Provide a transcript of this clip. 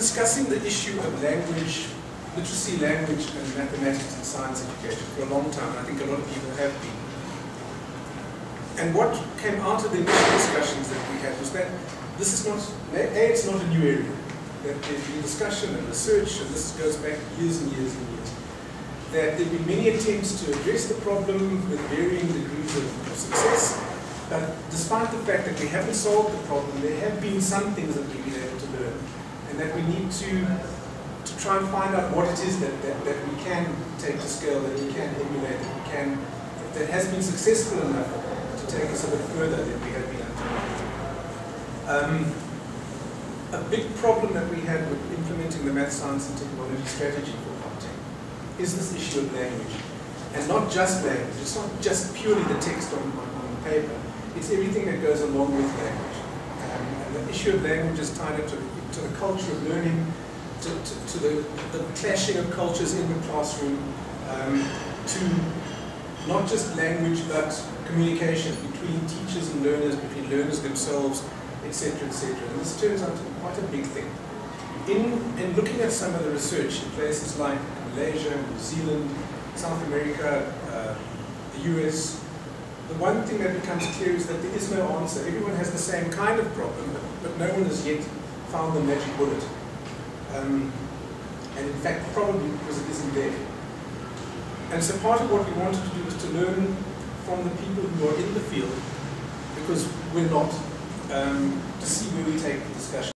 discussing the issue of language, literacy, language, and mathematics and science education for a long time, and I think a lot of people have been. And what came out of the initial discussions that we had was that this is not, it's not a new area. That there's been discussion and research, and this goes back years and years and years. That there have been many attempts to address the problem with varying degrees of success, but despite the fact that we haven't solved the problem, there have been some things that we've been able to learn, and that we need to try and find out what it is that we can take to scale, that we can emulate, that has been successful enough to take us a bit further than we have been until now. A big problem that we had with implementing the math, science, and technology strategy for content is this issue of language. And not just language, it's not just purely the text on paper, it's everything that goes along with language. And the issue of language is tied up to the culture of learning, to the clashing of cultures in the classroom, to not just language but communication between teachers and learners, between learners themselves, etc., etc. And this turns out to be quite a big thing. In looking at some of the research in places like Malaysia, New Zealand, South America, the US, the one thing that becomes clear is that there is no answer. Everyone has the same kind of problem, but no one has yet found the magic bullet. And in fact, probably because it isn't there. And so part of what we wanted to do was to learn from the people who are in the field, because we're not, to see where we take the discussion.